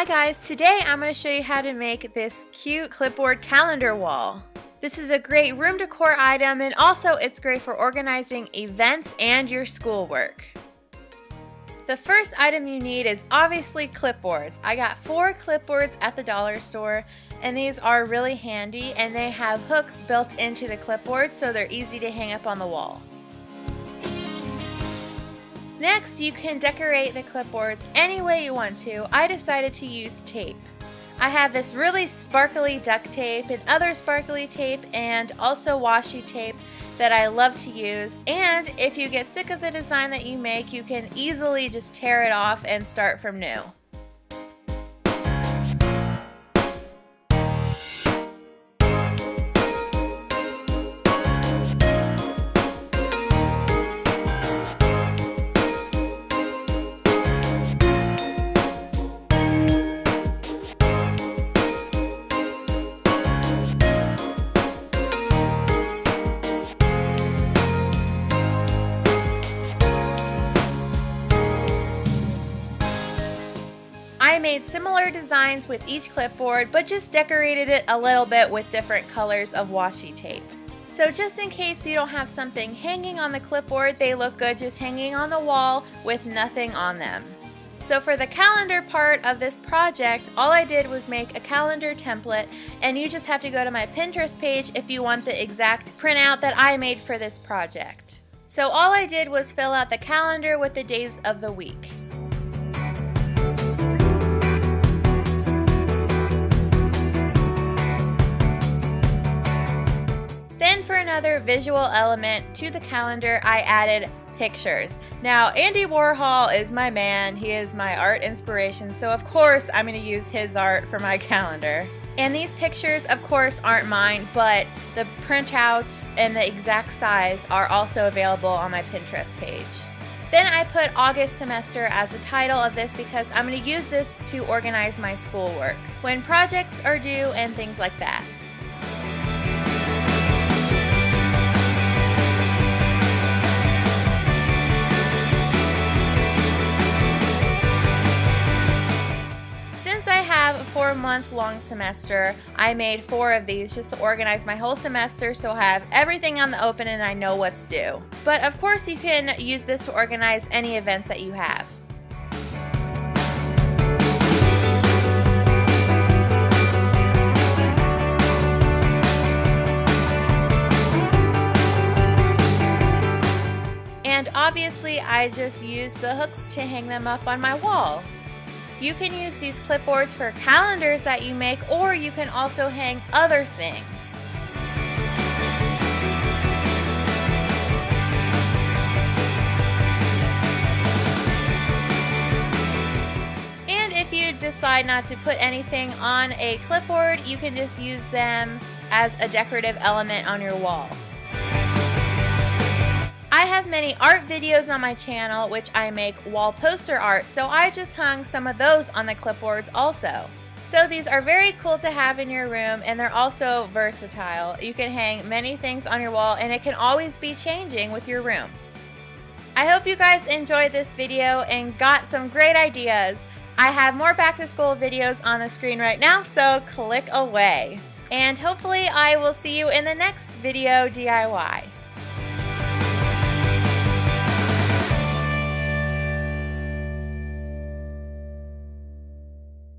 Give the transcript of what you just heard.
Hi guys, today I'm going to show you how to make this cute clipboard calendar wall. This is a great room decor item, and also it's great for organizing events and your schoolwork. The first item you need is obviously clipboards. I got 4 clipboards at the dollar store, and these are really handy and they have hooks built into the clipboard so they're easy to hang up on the wall. Next, you can decorate the clipboards any way you want to. I decided to use tape. I have this really sparkly duct tape and other sparkly tape and also washi tape that I love to use. And if you get sick of the design that you make, you can easily just tear it off and start from new. I made similar designs with each clipboard, but just decorated it a little bit with different colors of washi tape. So just in case you don't have something hanging on the clipboard, they look good just hanging on the wall with nothing on them. So for the calendar part of this project, all I did was make a calendar template, and you just have to go to my Pinterest page if you want the exact printout that I made for this project. So all I did was fill out the calendar with the days of the week. Then for another visual element to the calendar, I added pictures. Now, Andy Warhol is my man. He is my art inspiration, so of course I'm going to use his art for my calendar. And these pictures, of course, aren't mine, but the printouts and the exact size are also available on my Pinterest page. Then I put August semester as the title of this because I'm going to use this to organize my schoolwork, when projects are due and things like that. Since I have a 4-month-long semester, I made 4 of these just to organize my whole semester so I have everything on the open and I know what's due. But of course you can use this to organize any events that you have. And obviously I just used the hooks to hang them up on my wall. You can use these clipboards for calendars that you make, or you can also hang other things. And if you decide not to put anything on a clipboard, you can just use them as a decorative element on your wall. I have many art videos on my channel which I make wall poster art, so I just hung some of those on the clipboards also. So these are very cool to have in your room, and they're also versatile. You can hang many things on your wall and it can always be changing with your room. I hope you guys enjoyed this video and got some great ideas. I have more back to school videos on the screen right now, so click away. And hopefully I will see you in the next video DIY.